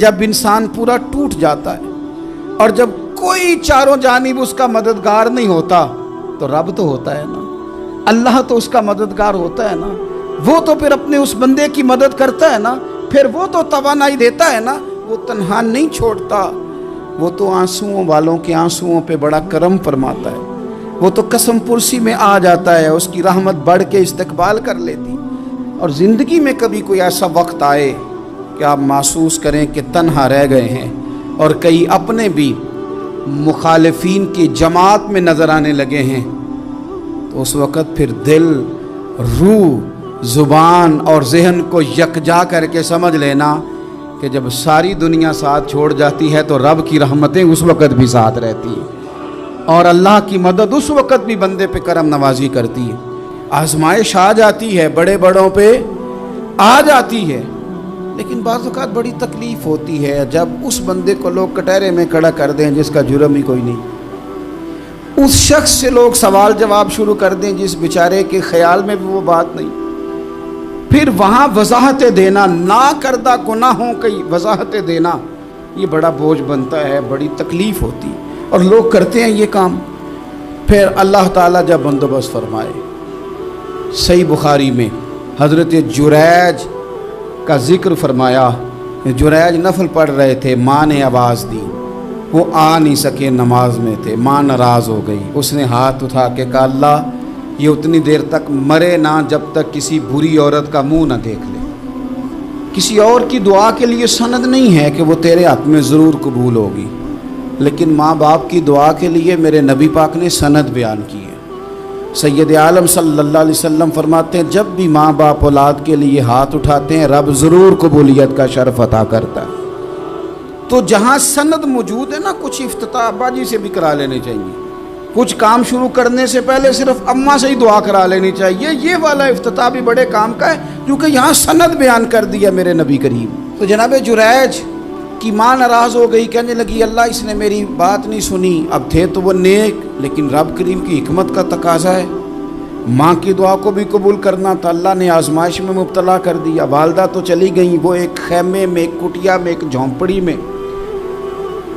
جب انسان پورا ٹوٹ جاتا ہے اور جب کوئی چاروں جانب اس کا مددگار نہیں ہوتا تو رب تو ہوتا ہے نا، اللہ تو اس کا مددگار ہوتا ہے نا، وہ تو پھر اپنے اس بندے کی مدد کرتا ہے نا، پھر وہ تو توانائی دیتا ہے نا، وہ تنہا نہیں چھوڑتا، وہ تو آنسوؤں والوں کے آنسوؤں پہ بڑا کرم فرماتا ہے، وہ تو قسم پرسی میں آ جاتا ہے، اس کی رحمت بڑھ کے استقبال کر لیتی۔ اور زندگی میں کبھی کوئی ایسا وقت آئے کہ آپ محسوس کریں کہ تنہا رہ گئے ہیں اور کئی اپنے بھی مخالفین کی جماعت میں نظر آنے لگے ہیں، تو اس وقت پھر دل، روح، زبان اور ذہن کو یکجا کر کے سمجھ لینا کہ جب ساری دنیا ساتھ چھوڑ جاتی ہے تو رب کی رحمتیں اس وقت بھی ساتھ رہتی ہیں، اور اللہ کی مدد اس وقت بھی بندے پہ کرم نوازی کرتی ہے۔ آزمائش آ جاتی ہے، بڑے بڑوں پہ آ جاتی ہے، لیکن بعض اوقات بڑی تکلیف ہوتی ہے جب اس بندے کو لوگ کٹہرے میں کھڑا کر دیں جس کا جرم ہی کوئی نہیں، اس شخص سے لوگ سوال جواب شروع کر دیں جس بیچارے کے خیال میں بھی وہ بات نہیں، پھر وہاں وضاحتیں دینا، نہ کردہ گناہوں کی وضاحتیں دینا، یہ بڑا بوجھ بنتا ہے، بڑی تکلیف ہوتی ہے، اور لوگ کرتے ہیں یہ کام۔ پھر اللہ تعالیٰ جب بندوبست فرمائے، صحیح بخاری میں حضرت جریج کا ذکر فرمایا، جریج نفل پڑھ رہے تھے، ماں نے آواز دی، وہ آ نہیں سکے، نماز میں تھے، ماں ناراض ہو گئی، اس نے ہاتھ اٹھا کے کہا اللہ یہ اتنی دیر تک مرے نہ جب تک کسی بری عورت کا منہ نہ دیکھ لے۔ کسی اور کی دعا کے لیے سند نہیں ہے کہ وہ تیرے حق میں ضرور قبول ہوگی، لیکن ماں باپ کی دعا کے لیے میرے نبی پاک نے سند بیان کی ہے۔ سید عالم صلی اللہ علیہ وسلم فرماتے ہیں جب بھی ماں باپ اولاد کے لیے ہاتھ اٹھاتے ہیں رب ضرور قبولیت کا شرف عطا کرتا ہے۔ تو جہاں سند موجود ہے نا، کچھ افتتاح ابا جی سے بھی کرا لینے چاہیے، کچھ کام شروع کرنے سے پہلے صرف اماں سے ہی دعا کرا لینی چاہیے، یہ والا افتتاح بھی بڑے کام کا ہے کیونکہ یہاں سند بیان کر دیا میرے نبی کریم۔ تو جناب جریج کی ماں ناراض ہو گئی، کہنے لگی اللہ اس نے میری بات نہیں سنی، اب تھے تو وہ نیک، لیکن رب کریم کی حکمت کا تقاضا ہے، ماں کی دعا کو بھی قبول کرنا تھا، اللہ نے آزمائش میں مبتلا کر دیا۔ والدہ تو چلی گئیں، وہ ایک خیمے میں، ایک کٹیا میں، ایک جھونپڑی میں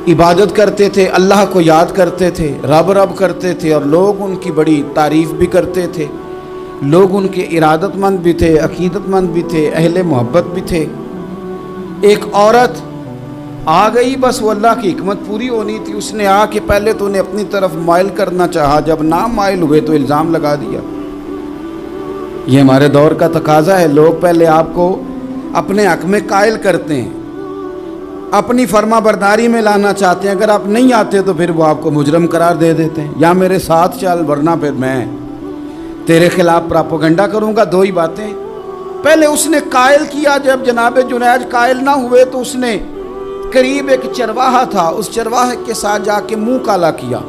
عبادت کرتے تھے، اللہ کو یاد کرتے تھے، رب رب کرتے تھے، اور لوگ ان کی بڑی تعریف بھی کرتے تھے، لوگ ان کے ارادت مند بھی تھے، عقیدت مند بھی تھے، اہل محبت بھی تھے۔ ایک عورت آ گئی، بس وہ اللہ کی حکمت پوری ہونی تھی، اس نے آ کے پہلے تو انہیں اپنی طرف مائل کرنا چاہا، جب نہ مائل ہوئے تو الزام لگا دیا۔ یہ ہمارے دور کا تقاضا ہے، لوگ پہلے آپ کو اپنے حق میں قائل کرتے ہیں، اپنی فرما برداری میں لانا چاہتے ہیں، اگر آپ نہیں آتے تو پھر وہ آپ کو مجرم قرار دے دیتے ہیں، یا میرے ساتھ چل ورنہ پھر میں تیرے خلاف پراپوگنڈا کروں گا، دو ہی باتیں۔ پہلے اس نے قائل کیا، جب جناب جنید قائل نہ ہوئے تو اس نے قریب ایک چرواہا تھا، اس چرواہے کے ساتھ جا کے منہ کالا کیا،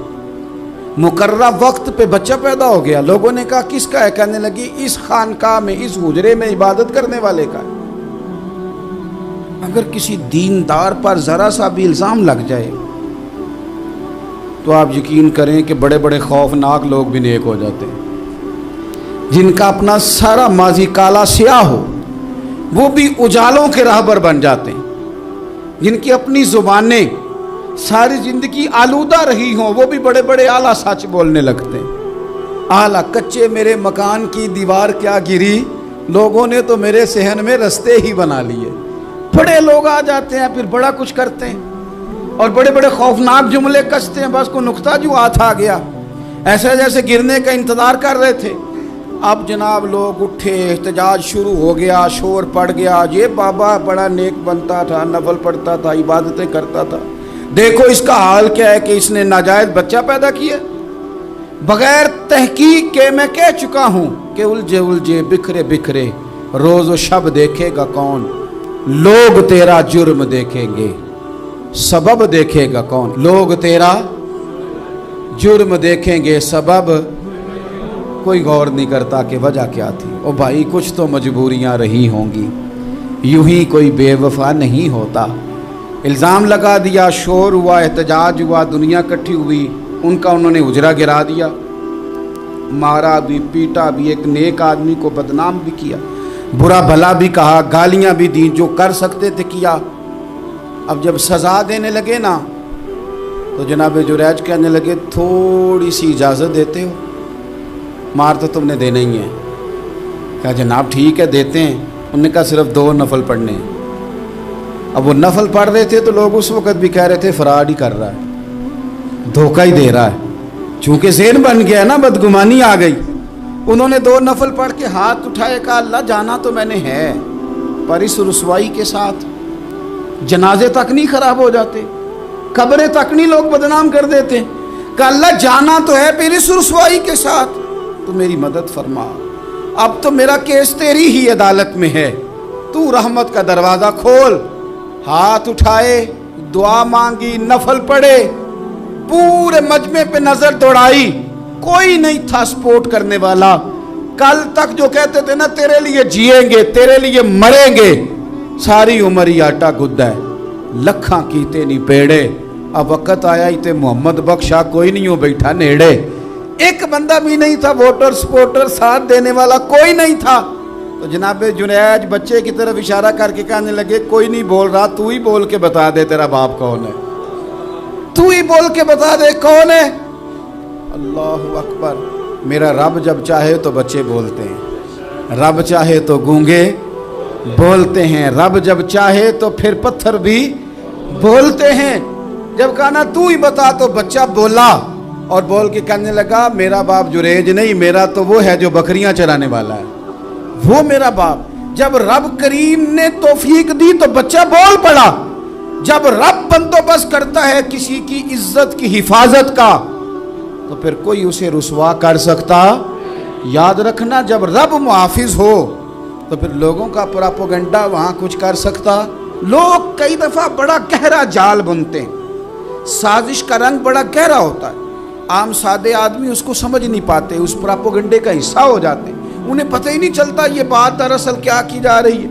مقررہ وقت پہ بچہ پیدا ہو گیا، لوگوں نے کہا کس کا ہے، کہنے لگی اس خانقاہ میں، اس حجرے میں عبادت کرنے والے کا ہے۔ اگر کسی دیندار پر ذرا سا بھی الزام لگ جائے تو آپ یقین کریں کہ بڑے بڑے خوفناک لوگ بھی نیک ہو جاتے ہیں، جن کا اپنا سارا ماضی کالا سیاہ ہو وہ بھی اجالوں کے راہبر بن جاتے ہیں، جن کی اپنی زبانیں ساری زندگی آلودہ رہی ہوں وہ بھی بڑے بڑے اعلیٰ سچ بولنے لگتے ہیں۔ اعلیٰ کچے میرے مکان کی دیوار کیا گری، لوگوں نے تو میرے صحن میں رستے ہی بنا لیے۔ بڑے لوگ آ جاتے ہیں، پھر بڑا کچھ کرتے ہیں اور بڑے بڑے خوفناک جملے کستے ہیں، بس کو نقطہ جو ہاتھ آ گیا ایسا جیسے گرنے کا انتظار کر رہے تھے۔ اب جناب لوگ اٹھے، احتجاج شروع ہو گیا، شور پڑ گیا، یہ بابا بڑا نیک بنتا تھا، نفل پڑھتا تھا، عبادتیں کرتا تھا، دیکھو اس کا حال کیا ہے کہ اس نے ناجائز بچہ پیدا کیا۔ بغیر تحقیق کے میں کہہ چکا ہوں کہ الجھے الجھے بکھرے بکھرے روز و شب دیکھے گا کون، لوگ تیرا جرم دیکھیں گے، سبب دیکھے گا کون، لوگ تیرا جرم دیکھیں گے، سبب کوئی غور نہیں کرتا کہ وجہ کیا تھی۔ او بھائی کچھ تو مجبوریاں رہی ہوں گی، یوں ہی کوئی بے وفا نہیں ہوتا۔ الزام لگا دیا، شور ہوا، احتجاج ہوا، دنیا کٹھی ہوئی، ان کا انہوں نے حجرہ گرا دیا، مارا بھی، پیٹا بھی، ایک نیک آدمی کو بدنام بھی کیا، برا بھلا بھی کہا، گالیاں بھی دیں، جو کر سکتے تھے کیا۔ اب جب سزا دینے لگے نا تو جناب جریج کہنے لگے تھوڑی سی اجازت دیتے ہو، مار تو تم نے دینا ہی ہے۔ کہا جناب ٹھیک ہے دیتے ہیں۔ انہوں نے کہا صرف 2 نفل پڑھنے ہیں۔ اب وہ نفل پڑھ رہے تھے تو لوگ اس وقت بھی کہہ رہے تھے فراڈ ہی کر رہا ہے، دھوکہ ہی دے رہا ہے، چونکہ ذہن بن گیا نا، بدگمانی آ گئی۔ انہوں نے 2 نفل پڑھ کے ہاتھ اٹھائے، کہا اللہ جانا تو میں نے ہے، پر اس رسوائی کے ساتھ جنازے تک نہیں خراب ہو جاتے، قبریں تک نہیں لوگ بدنام کر دیتے۔ کہا اللہ جانا تو ہے، پھر اس رسوائی کے ساتھ تو میری مدد فرما، اب تو میرا کیس تیری ہی عدالت میں ہے، تو رحمت کا دروازہ کھول۔ ہاتھ اٹھائے، دعا مانگی، نفل پڑھے، پورے مجمع پہ نظر دوڑائی، کوئی نہیں تھا سپورٹ کرنے والا۔ کل تک جو کہتے تھے نا تیرے لیے جیئیں گے، تیرے لیے مریں گے، ساری عمر ہی آٹا گدا ہے، لکھاں کیتے نہیں پیڑے، اب وقت آیا ہی تے محمد بخشا کوئی نہیں ہو بیٹھا نیڑے۔ ایک بندہ بھی نہیں تھا، ووٹر سپورٹر ساتھ دینے والا کوئی نہیں تھا۔ تو جناب جنید بچے کی طرف اشارہ کر کے کہنے لگے کوئی نہیں بول رہا، تو ہی بول کے بتا دے تیرا باپ کون ہے، تو ہی بول کے بتا دے کون ہے۔ اللہ اکبر۔ میرا رب جب چاہے تو بچے بولتے ہیں، رب چاہے تو گونگے بولتے ہیں، رب جب چاہے تو پھر پتھر بھی بولتے ہیں۔ جب کہا نا تو ہی بتا تو بچہ بولا، اور بول کے کہنے لگا میرا باپ جریج نہیں، میرا تو وہ ہے جو بکریاں چرانے والا ہے، وہ میرا باپ۔ جب رب کریم نے توفیق دی تو بچہ بول پڑا۔ جب رب بندوبست کرتا ہے کسی کی عزت کی حفاظت کا تو پھر کوئی اسے رسوا کر سکتا؟ یاد رکھنا جب رب محافظ ہو تو پھر لوگوں کا پراپوگنڈا وہاں کچھ کر سکتا؟ لوگ کئی دفعہ بڑا گہرا جال بنتے ہیں، سازش کا رنگ بڑا گہرا ہوتا ہے، عام سادے آدمی اس کو سمجھ نہیں پاتے، اس پراپوگنڈے کا حصہ ہو جاتے ہیں، انہیں پتہ ہی نہیں چلتا یہ بات دراصل کیا کی جا رہی ہے۔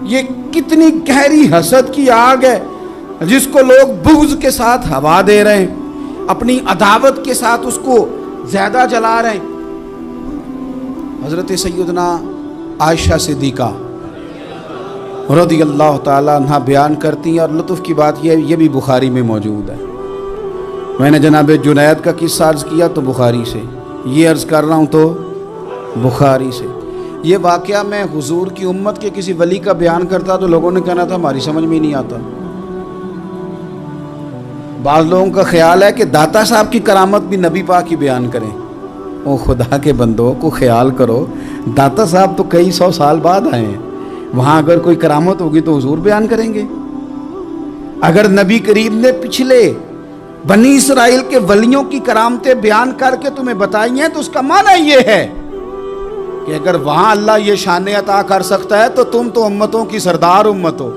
یہ کتنی گہری حسد کی آگ ہے جس کو لوگ بغض کے ساتھ ہوا دے رہے ہیں، اپنی عداوت کے ساتھ اس کو زیادہ جلا رہے ہیں۔ حضرت سیدنا عائشہ صدیقہ رضی اللہ تعالیٰ عنہ بیان کرتی ہیں، اور لطف کی بات یہ بھی بخاری میں موجود ہے۔ میں نے جناب جنید کا قصہ عرض کیا تو بخاری سے، یہ عرض کر رہا ہوں تو بخاری سے۔ یہ واقعہ میں حضور کی امت کے کسی ولی کا بیان کرتا تو لوگوں نے کہنا تھا ہماری سمجھ میں ہی نہیں آتا۔ بعض لوگوں کا خیال ہے کہ داتا صاحب کی کرامت بھی نبی پاک کی بیان کریں۔ او خدا کے بندوں کو خیال کرو، داتا صاحب تو کئی 100 سال بعد آئے ہیں، وہاں اگر کوئی کرامت ہوگی تو حضور بیان کریں گے؟ اگر نبی کریم نے پچھلے بنی اسرائیل کے ولیوں کی کرامتیں بیان کر کے تمہیں بتائی ہیں تو اس کا معنی یہ ہے کہ اگر وہاں اللہ یہ شان عطا کر سکتا ہے تو تم تو امتوں کی سردار امت ہو،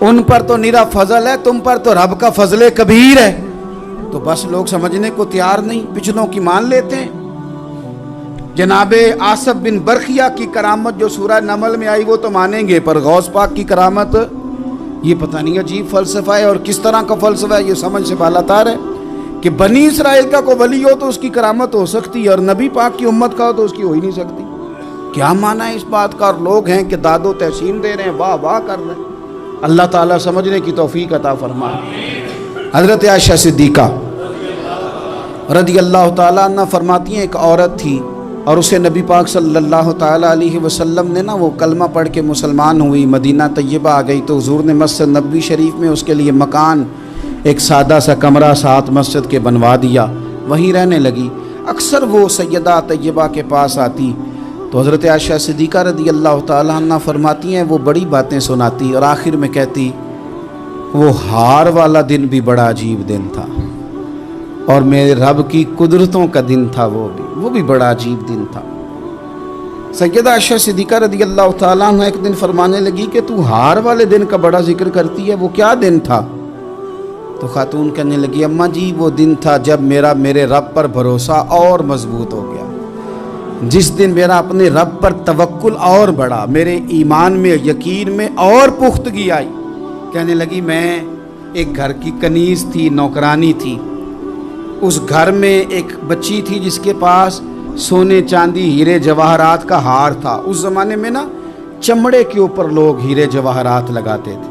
ان پر تو نیرا فضل ہے، تم پر تو رب کا فضل کبیر ہے۔ تو بس لوگ سمجھنے کو تیار نہیں، پچھلوں کی مان لیتے ہیں۔ جناب آصف بن برخیہ کی کرامت جو سورہ نمل میں آئی وہ تو مانیں گے، پر غوث پاک کی کرامت یہ پتہ نہیں عجیب فلسفہ ہے، اور کس طرح کا فلسفہ ہے یہ سمجھ سے بالاتر ہے کہ بنی اسرائیل کا کوئی ولی ہو تو اس کی کرامت ہو سکتی ہے، اور نبی پاک کی امت کا ہو تو اس کی ہو ہی نہیں سکتی۔ کیا معنی ہے اس بات کا؟ اور لوگ ہیں کہ داد و تحسین دے رہے ہیں، واہ واہ کر رہے ہیں۔ اللہ تعالیٰ سمجھنے کی توفیق عطا فرمائے۔ حضرت عائشہ صدیقہ رضی اللہ تعالیٰ عنہ فرماتی ہیں ایک عورت تھی اور اسے نبی پاک صلی اللہ تعالیٰ علیہ وسلم نے وہ کلمہ پڑھ کے مسلمان ہوئی، مدینہ طیبہ آ گئی تو حضور نے مسجد نبوی شریف میں اس کے لیے مکان، ایک سادہ سا کمرہ ساتھ مسجد کے بنوا دیا، وہیں رہنے لگی۔ اکثر وہ سیدہ طیبہ کے پاس آتی تو حضرت عائشہ صدیقہ رضی اللہ تعالیٰ عنہ فرماتی ہیں وہ بڑی باتیں سناتی اور آخر میں کہتی وہ ہار والا دن بھی بڑا عجیب دن تھا، اور میرے رب کی قدرتوں کا دن تھا، وہ بھی بڑا عجیب دن تھا۔ سیدہ عائشہ صدیقہ رضی اللہ تعالیٰ عنہ ایک دن فرمانے لگی کہ تو ہار والے دن کا بڑا ذکر کرتی ہے، وہ کیا دن تھا؟ تو خاتون کہنے لگی اماں جی وہ دن تھا جب میرے رب پر بھروسہ اور مضبوط ہو گیا، جس دن میرا اپنے رب پر توکل اور بڑھا، میرے ایمان میں یقین میں اور پختگی آئی۔ کہنے لگی میں ایک گھر کی کنیز تھی، نوکرانی تھی، اس گھر میں ایک بچی تھی جس کے پاس سونے چاندی ہیرے جواہرات کا ہار تھا۔ اس زمانے میں چمڑے کے اوپر لوگ ہیرے جواہرات لگاتے تھے،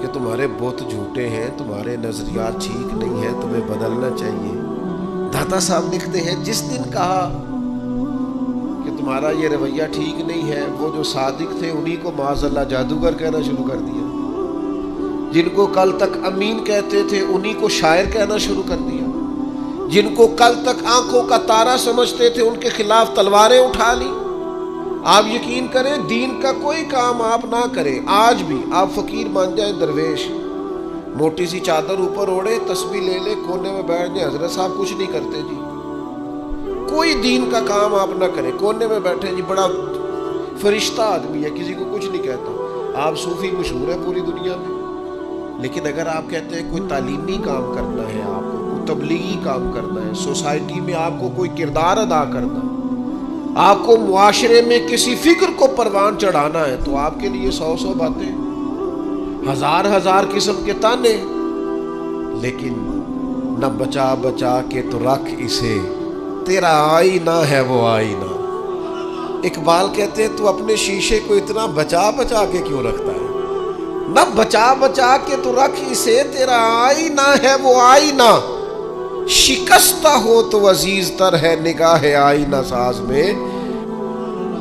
کہ تمہارے بت جھوٹے ہیں, تمہارے نظریات ٹھیک نہیں ہیں, تمہیں بدلنا چاہیے. داتا صاحب لکھتے ہیں جس دن کہا کہ تمہارا یہ رویہ ٹھیک نہیں ہے, وہ جو صادق تھے انہی کو معاذ اللہ جادوگر کہنا شروع کر دیا. جن کو کل تک امین کہتے تھے انہی کو شاعر کہنا شروع کر دیا. جن کو کل تک آنکھوں کا تارا سمجھتے تھے ان کے خلاف تلواریں اٹھا لی. آپ یقین کریں دین کا کوئی کام آپ نہ کریں, آج بھی آپ فقیر بن جائیں درویش, موٹی سی چادر اوپر اوڑے, تسبیح لے لے, کونے میں بیٹھ جائیں, حضرت صاحب کچھ نہیں کرتے جی, کوئی دین کا کام آپ نہ کریں, کونے میں بیٹھے جی, بڑا فرشتہ آدمی ہے, کسی کو کچھ نہیں کہتا. آپ صوفی مشہور ہے پوری دنیا میں, لیکن اگر آپ کہتے ہیں کوئی تعلیمی کام کرنا ہے, آپ کو کوئی تبلیغی کام کرنا ہے, سوسائٹی میں آپ کو کوئی کردار ادا کرنا ہے, آپ کو معاشرے میں کسی فکر کو پروان چڑھانا ہے, تو آپ کے لیے 100 باتیں, ہزار قسم کے تانے, لیکن نہ بچا بچا کے تو رکھ اسے, تیرا آئینہ ہے وہ آئینہ. اقبال کہتے ہیں تو اپنے شیشے کو اتنا بچا بچا کے کیوں رکھتا ہے؟ نہ بچا بچا کے تو رکھ اسے, تیرا آئینہ ہے وہ آئینہ. شکستہ ہو تو عزیز تر ہے نگاہ آئینہ ساز میں.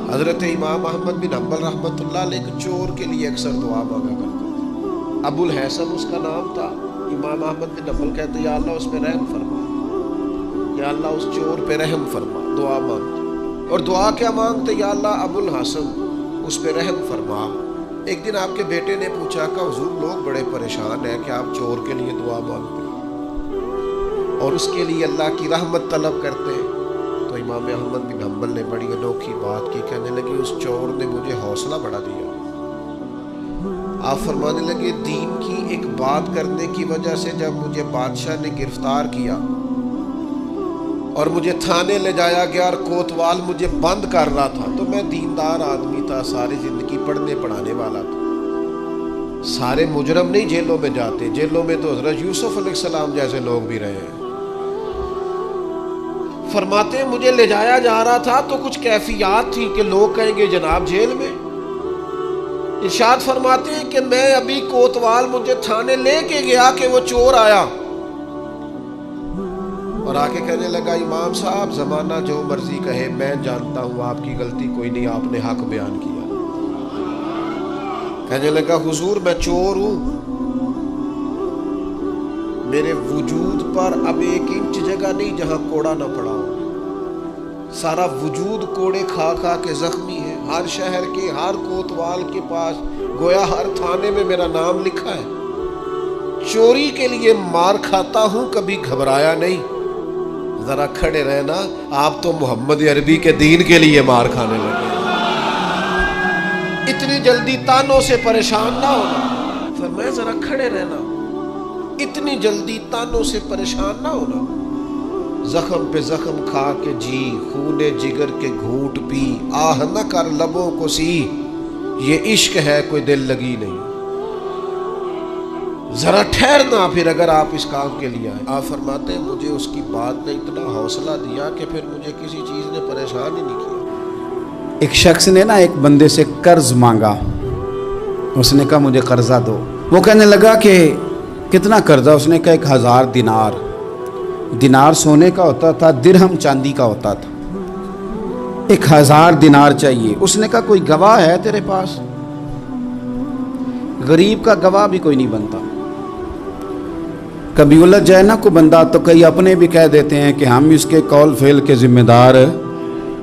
حضرت امام احمد بن حنبل رحمۃ اللہ علیہ ایک چور کے لیے اکثر دعا مانگا کرتے تھے. ابو الحسن اس کا نام تھا. امام احمد بن حنبل کہتے یا اللہ اس پہ رحم فرما, یا اللہ اس چور پہ رحم فرما. دعا مانگتے, اور دعا کیا مانگتے؟ یا اللہ ابو الحسن اس پہ رحم فرما. ایک دن آپ کے بیٹے نے پوچھا کہ حضور لوگ بڑے پریشان ہیں کہ آپ چور کے لیے دعا مانگتے ہیں اور اس کے لیے اللہ کی رحمت طلب کرتے ہیں. تو امام احمد بن حنبل نے بڑی انوکھی بات کی, کہنے لگے اس چور نے مجھے حوصلہ بڑھا دیا. آپ فرمانے لگے دین کی ایک بات کرنے کی وجہ سے جب مجھے بادشاہ نے گرفتار کیا اور مجھے تھانے لے جایا گیا اور کوتوال مجھے بند کر رہا تھا, تو میں دیندار آدمی تھا, ساری زندگی پڑھنے پڑھانے والا تھا. سارے مجرم نہیں جیلوں میں جاتے, جیلوں میں تو حضرت یوسف علیہ السلام جیسے لوگ بھی رہے ہیں. فرماتے ہیں مجھے لے جایا جا رہا تھا تو کچھ کیفیات تھی کہ لوگ کہیں گے جناب جیل میں. ارشاد فرماتے ہیں کہ میں ابھی کوتوال مجھے تھانے لے کے گیا کہ وہ چور آیا اور آ کے کہنے لگا امام صاحب زمانہ جو مرضی کہے, میں جانتا ہوں آپ کی غلطی کوئی نہیں, آپ نے حق بیان کیا. کہنے لگا حضور میں چور ہوں, میرے وجود پر اب 1 انچ جگہ نہیں جہاں کوڑا نہ پڑا ہو, سارا وجود کوڑے کھا کھا کے زخمی ہے. ہر شہر کے ہر کوتوال کے پاس گویا ہر تھانے میں میرا نام لکھا ہے. چوری کے لیے مار کھاتا ہوں, کبھی گھبرایا نہیں. ذرا کھڑے رہنا, آپ تو محمد عربی کے دین کے لیے مار کھانے لگے. اتنی جلدی تانوں سے پریشان نہ ہونا. فرمایا ذرا کھڑے رہنا, اتنی جلدی تانوں سے پریشان نہ ہونا. زخم پہ زخم کھا کے جی, خون جگر کے گھونٹ پی, آہ نہ کر لبوں کو سی, یہ عشق ہے کوئی دل لگی نہیں. ذرا ٹھہرنا پھر اگر آپ اس کام کے لیے آئے. آپ فرماتے ہیں مجھے اس کی بات نے اتنا حوصلہ دیا کہ پھر مجھے کسی چیز نے پریشان ہی نہیں کیا. ایک شخص نے نا ایک بندے سے قرض مانگا, اس نے کہا مجھے قرضہ دو. وہ کہنے لگا کہ کتنا قرضہ؟ اس نے کہا 1000 دینار. دینار سونے کا ہوتا تھا, درہم چاندی کا ہوتا تھا. 1000 دینار چاہیے. اس نے کہا کوئی گواہ ہے تیرے پاس؟ غریب کا گواہ بھی کوئی نہیں بنتا. کبھی الجھ جائے نا کوئی بندہ تو کئی اپنے بھی کہہ دیتے ہیں کہ ہم اس کے قول فعل کے ذمہ دار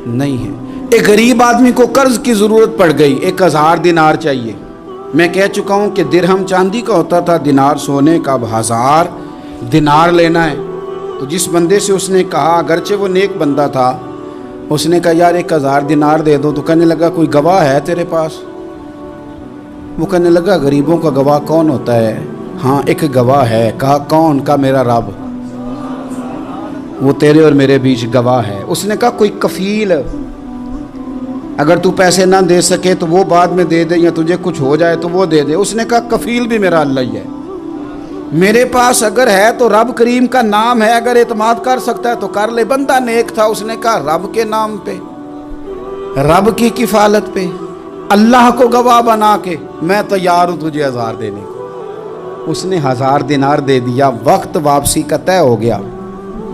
نہیں ہیں. ایک غریب آدمی کو قرض کی ضرورت پڑ گئی, 1000 دینار چاہیے. میں کہہ چکا ہوں کہ درہم چاندی کا ہوتا تھا, دینار سونے کا. اب 1000 دینار لینا ہے. تو جس بندے سے اس نے کہا, اگرچہ وہ نیک بندہ تھا, اس نے کہا یار 1000 دینار دے دو. تو کہنے لگا کوئی گواہ ہے تیرے پاس؟ وہ کہنے لگا غریبوں کا گواہ کون ہوتا ہے؟ ہاں ایک گواہ ہے. کہا کون؟ کا میرا رب, وہ تیرے اور میرے بیچ گواہ ہے. اس نے کہا کوئی کفیل, اگر تو پیسے نہ دے سکے تو وہ بعد میں دے دے, یا تجھے کچھ ہو جائے تو وہ دے دے. اس نے کہا کفیل بھی میرا اللہ ہی ہے. میرے پاس اگر ہے تو رب کریم کا نام ہے, اگر اعتماد کر سکتا ہے تو کر لے. بندہ نیک تھا, اس نے کہا رب کے نام پہ, رب کی کفالت پہ, اللہ کو گواہ بنا کے میں تیار ہوں تجھے 1000 دینے کو. اس نے 1000 دینار دے دیا، وقت واپسی کا طے ہو گیا،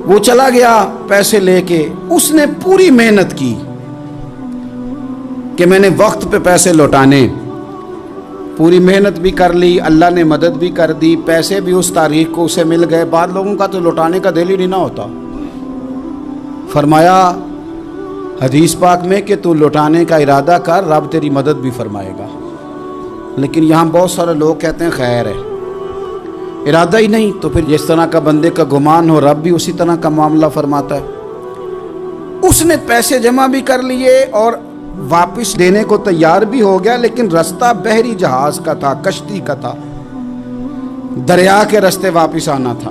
وہ چلا گیا پیسے لے کے۔ اس نے پوری محنت کی کہ میں نے وقت پہ پیسے لوٹانے، پوری محنت بھی کر لی، اللہ نے مدد بھی کر دی، پیسے بھی اس تاریخ کو اسے مل گئے۔ بعض لوگوں کا تو لوٹانے کا دل ہی نہیں نہ ہوتا۔ فرمایا حدیث پاک میں کہ تو لوٹانے کا ارادہ کر، رب تیری مدد بھی فرمائے گا۔ لیکن یہاں بہت سارے لوگ کہتے ہیں خیر ہے، ارادہ ہی نہیں، تو پھر جس طرح کا بندے کا گمان ہو رب بھی اسی طرح کا معاملہ فرماتا ہے۔ اس نے پیسے جمع بھی کر لیے اور واپس دینے کو تیار بھی ہو گیا، لیکن رستہ بحری جہاز کا تھا، کشتی کا تھا، دریا کے رستے واپس آنا تھا۔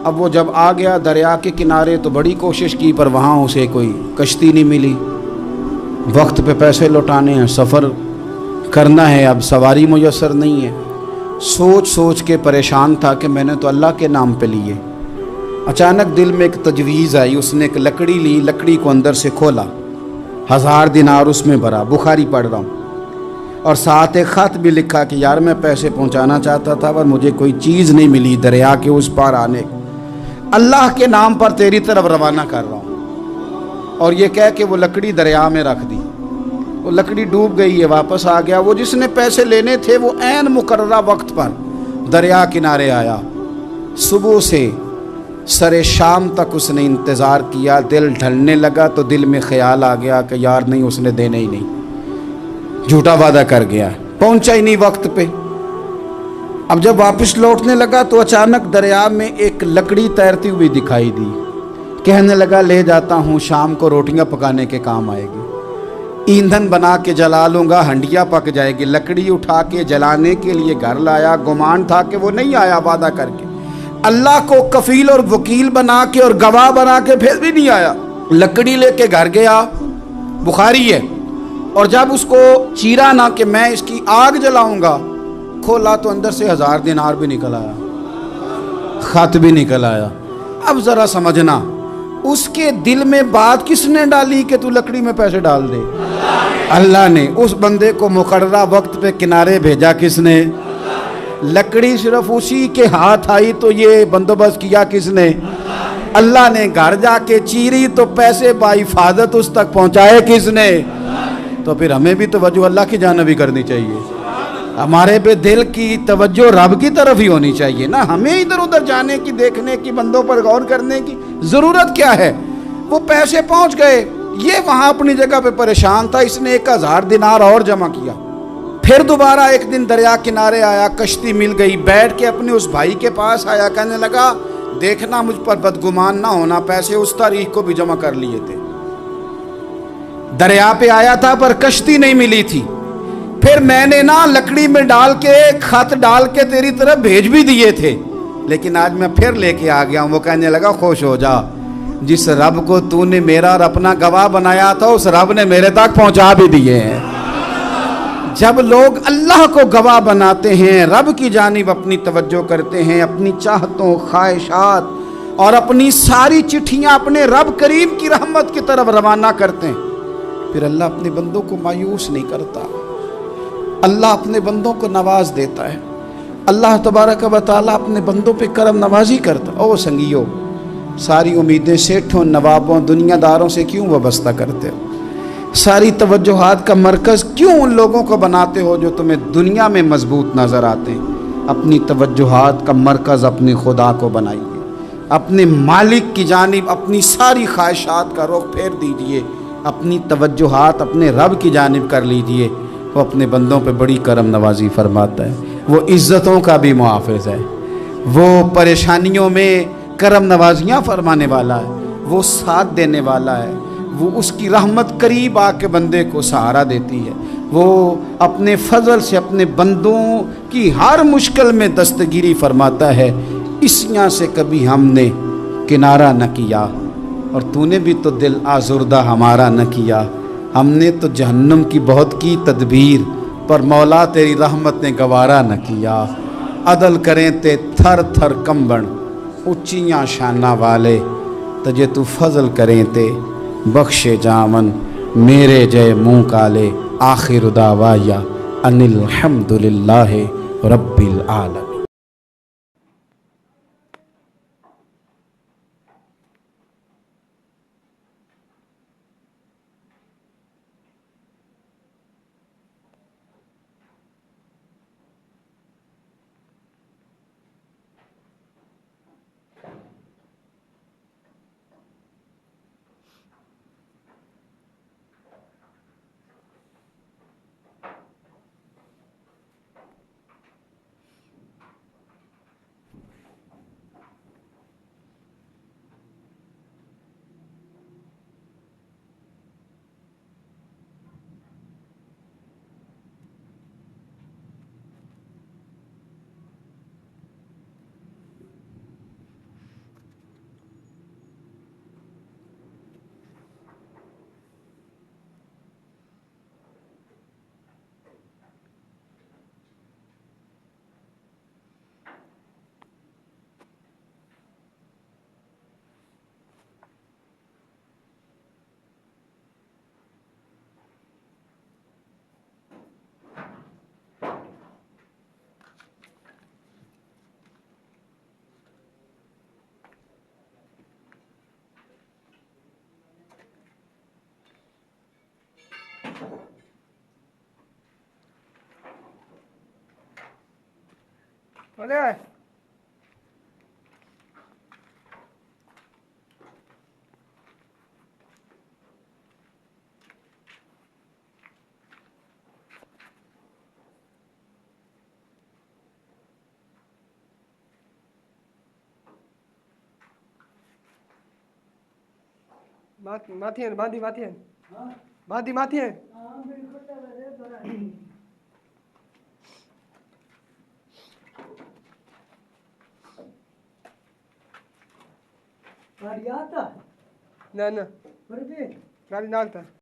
اب وہ جب آ گیا دریا کے کنارے تو بڑی کوشش کی، پر وہاں اسے کوئی کشتی نہیں ملی۔ وقت پہ پیسے لوٹانے ہیں، سفر کرنا ہے، اب سواری میسر نہیں ہے۔ سوچ سوچ کے پریشان تھا کہ میں نے تو اللہ کے نام پہ لیے۔ اچانک دل میں ایک تجویز آئی، اس نے ایک لکڑی لی، لکڑی کو اندر سے کھولا، 1000 دینار اس میں بھرا، بخاری پڑھ رہا ہوں، اور ساتھ ایک خط بھی لکھا کہ یار میں پیسے پہنچانا چاہتا تھا پر مجھے کوئی چیز نہیں ملی دریا کے اس پار آنے، اللہ کے نام پر تیری طرف روانہ کر رہا ہوں۔ اور یہ کہہ کہ وہ لکڑی دریا میں رکھ دی، وہ لکڑی ڈوب گئی ہے، واپس آ گیا۔ وہ جس نے پیسے لینے تھے وہ عین مقررہ وقت پر دریا کنارے آیا۔ صبح سے سر شام تک اس نے انتظار کیا، دل ڈھلنے لگا تو دل میں خیال آ گیا کہ یار نہیں، اس نے دینے ہی نہیں، جھوٹا وعدہ کر گیا، پہنچا ہی نہیں وقت پہ۔ اب جب واپس لوٹنے لگا تو اچانک دریا میں ایک لکڑی تیرتی ہوئی دکھائی دی، کہنے لگا لے جاتا ہوں، شام کو روٹیاں پکانے کے کام آئے گی، ایندھن بنا کے جلا لوں گا، ہنڈیا پک جائے گی۔ لکڑی اٹھا کے جلانے کے لیے گھر لایا، گمان تھا کہ وہ نہیں آیا وعدہ کر کے، اللہ کو کفیل اور وکیل بنا کے اور گواہ بنا کے پھر بھی نہیں آیا۔ لکڑی لے کے گھر گیا، بخاری ہے، اور جب اس کو چیرا نہ کہ میں اس کی آگ جلاؤں گا، کھولا تو اندر سے 1000 دینار بھی نکل آیا، خط بھی نکل آیا۔ اب ذرا سمجھنا، اس کے دل میں بات کس نے ڈالی کہ تو لکڑی میں پیسے ڈال دے؟ اللہ نے۔ اس بندے کو مقررہ وقت پہ کنارے بھیجا کس نے؟ لکڑی صرف اسی کے ہاتھ آئی تو یہ بندوبست کیا کس نے؟ اللہ نے۔ گھر جا کے چیری تو پیسے بحفاظت اس تک پہنچائے کس نے؟ تو پھر ہمیں بھی توجہ اللہ کی جانب ہی کرنی چاہیے، ہمارے پہ دل کی توجہ رب کی طرف ہی ہونی چاہیے نا، ہمیں ادھر ادھر جانے کی، دیکھنے کی، بندوں پر غور کرنے کی ضرورت کیا ہے؟ وہ پیسے پہنچ گئے، یہ وہاں اپنی جگہ پہ پریشان تھا، اس نے 1000 دینار اور جمع کیا۔ پھر دوبارہ ایک دن دریا کنارے آیا، کشتی مل گئی، بیٹھ کے اپنے اس بھائی کے پاس آیا، کہنے لگا دیکھنا مجھ پر بدگمان نہ ہونا، پیسے اس تاریخ کو بھی جمع کر لیے تھے، دریا پہ آیا تھا پر کشتی نہیں ملی تھی، پھر میں نے نا لکڑی میں ڈال کے خط ڈال کے تیری طرف بھیج بھی دیے تھے، لیکن آج میں پھر لے کے آ گیا ہوں۔ وہ کہنے لگا خوش ہو جا، جس رب کو تو نے میرا اور اپنا گواہ بنایا تھا اس رب نے میرے تک پہنچا بھی دیے ہیں۔ جب لوگ اللہ کو گواہ بناتے ہیں، رب کی جانب اپنی توجہ کرتے ہیں، اپنی چاہتوں، خواہشات اور اپنی ساری چٹھیاں اپنے رب کریم کی رحمت کی طرف روانہ کرتے ہیں، پھر اللہ اپنے بندوں کو مایوس نہیں کرتا، اللہ اپنے بندوں کو نواز دیتا ہے، اللہ تبارک و تعالیٰ اپنے بندوں پہ کرم نوازی کرتا۔ او سنگیو، ساری امیدیں سیٹھوں، نوابوں، دنیا داروں سے کیوں وابستہ کرتے ہو؟ ساری توجہات کا مرکز کیوں ان لوگوں کو بناتے ہو جو تمہیں دنیا میں مضبوط نظر آتے ہیں؟ اپنی توجہات کا مرکز اپنے خدا کو بنائیے، اپنے مالک کی جانب اپنی ساری خواہشات کا رخ پھیر دیجئے، اپنی توجہات اپنے رب کی جانب کر لیجئے، وہ اپنے بندوں پہ بڑی کرم نوازی فرماتا ہے، وہ عزتوں کا بھی محافظ ہے، وہ پریشانیوں میں کرم نوازیاں فرمانے والا ہے، وہ ساتھ دینے والا ہے، وہ اس کی رحمت قریب آ کے بندے کو سہارا دیتی ہے، وہ اپنے فضل سے اپنے بندوں کی ہر مشکل میں دستگیری فرماتا ہے۔ اسیاں سے کبھی ہم نے کنارہ نہ کیا، اور تو نے بھی تو دل آزردہ ہمارا نہ کیا، ہم نے تو جہنم کی بہت کی تدبیر، پر مولا تیری رحمت نے گوارا نہ کیا۔ عدل کریں تے تھر تھر کمبن، اچیاں شانہ والے، تجھے تو فضل کریں تے بخشے جامن، میرے جے منہ کالے، آخر دعوایا ان الحمدللہ رب العالمین۔ અરે માથે બાંધી માથે બાંધી માથે ના ના ગાડી નાખતા